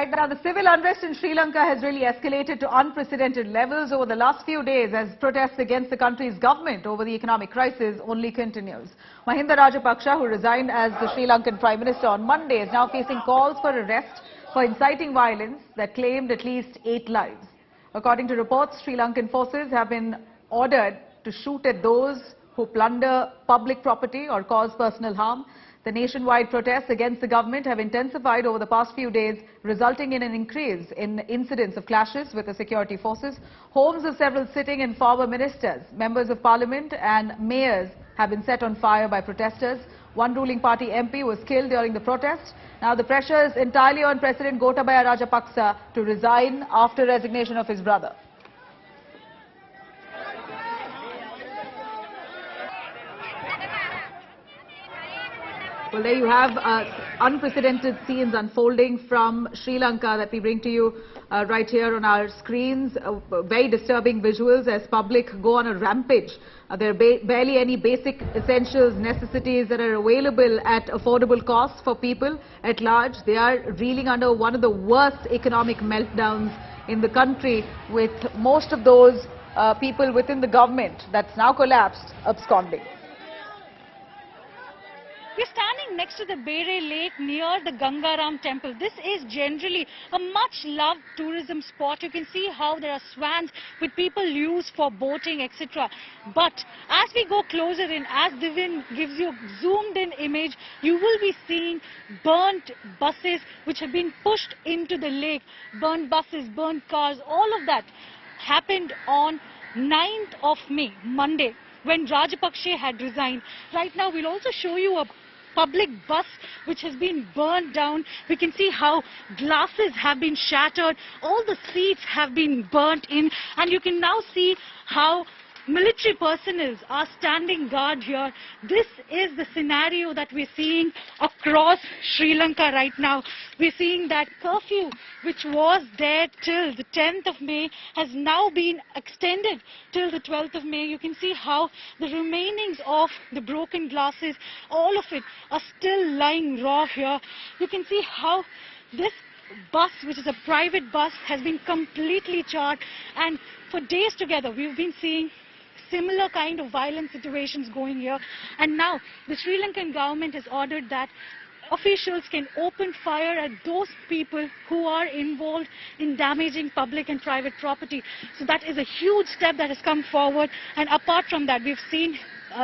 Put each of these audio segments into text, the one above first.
Right now, the civil unrest in Sri Lanka has really escalated to unprecedented levels over the last few days as protests against the country's government over the economic crisis only continues. Mahinda Rajapaksa, who resigned as the Sri Lankan Prime Minister on Monday, is now facing calls for arrest for inciting violence that claimed at least 8 lives. According to reports, Sri Lankan forces have been ordered to shoot at those who plunder public property or cause personal harm. The nationwide protests against the government have intensified over the past few days, resulting in an increase in incidents of clashes with the security forces. Homes of several sitting and former ministers, members of parliament and mayors have been set on fire by protesters. One ruling party MP was killed during the protest. Now the pressure is entirely on President Gotabaya Rajapaksa to resign after resignation of his brother. Well, there you have unprecedented scenes unfolding from Sri Lanka that we bring to you right here on our screens. Very disturbing visuals as public go on a rampage. There are barely any basic essentials, necessities that are available at affordable costs for people at large. They are reeling under one of the worst economic meltdowns in the country, with most of those people within the government that's now collapsed absconding. We're standing next to the Bere Lake near the Gangaram temple. This is generally a much-loved tourism spot. You can see how there are swans which people use for boating, etc. But as we go closer in, as Divin gives you a zoomed-in image, you will be seeing burnt buses which have been pushed into the lake. Burnt buses, burnt cars, all of that happened on 9th of May, Monday, when Rajapaksa had resigned. Right now, we'll also show you a public bus which has been burned down. We can see how glasses have been shattered, all the seats have been burnt in, and you can now see how military personnel are standing guard here. This is the scenario that we're seeing across Sri Lanka right now. We're seeing that curfew, which was there till the 10th of May, has now been extended till the 12th of May. You can see how the remainings of the broken glasses, all of it, are still lying raw here. You can see how this bus, which is a private bus, has been completely charred, and for days together we've been seeing similar kind of violent situations going here. And now the Sri Lankan government has ordered that officials can open fire at those people who are involved in damaging public and private property. So that is a huge step that has come forward. And apart from that, we've seen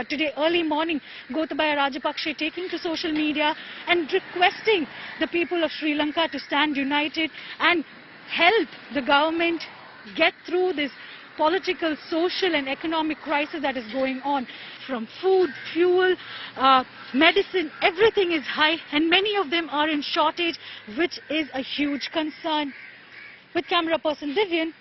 today early morning Gotabaya Rajapaksa taking to social media and requesting the people of Sri Lanka to stand united and help the government get through this political, social and economic crisis that is going on. From food, fuel, medicine, everything is high, and many of them are in shortage, which is a huge concern. With camera person Divyan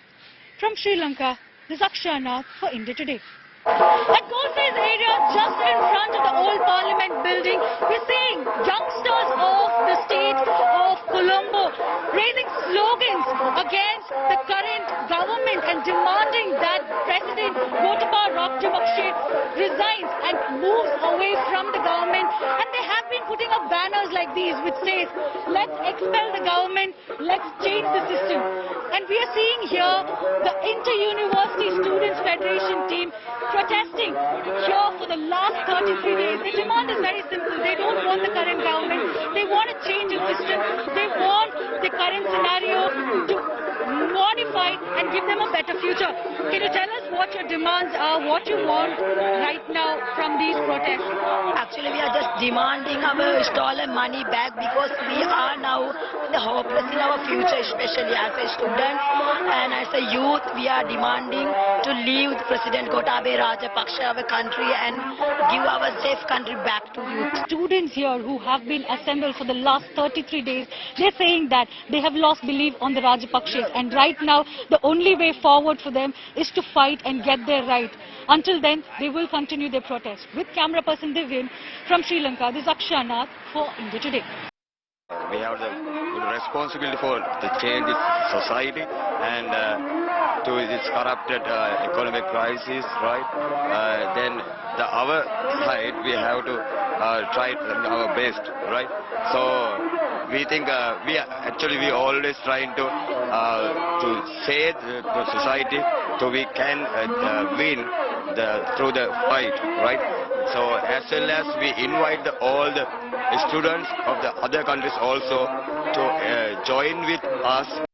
from Sri Lanka, this is Akshana for India Today. At Golface area, just in front of the old Parliament building, we're seeing youngsters of the state of Colombo raising slogans against the current government and demanding that President Gotabaya Rajapaksa resigns and moves away from the government. And they have been putting up banners like these which says, "Let's expel the government, let's change the system." And we are seeing here the Inter-University Students' Federation team protesting here for the last 33 days. The demand is very simple. They don't want the current government. They want a change in system. They want the current scenario to modify and give them a better future. Can you tell us what your demands are, what you want right now from these protests? Actually, we are just demanding our stolen money back because we are now in the hopeless in our future, especially as a student and as a youth. We are demanding to leave President Gotabaya Rajapaksa our country and give our safe country back to youth. Students here who have been assembled for the last 33 days, they're saying that they have lost belief on the Rajapaksas, and right now the only way forward for them is to fight and get their right. Until then, they will continue their protest. With camera person Divyan from Sri Lanka, this is Akshana for India Today. We have the responsibility for the change in society and to this corrupted economic crisis, right? Then our side, we have to try our best, right? So we think we always trying to say the society so we can win through the fight, right? So as well as we invite all the students of the other countries also to join with us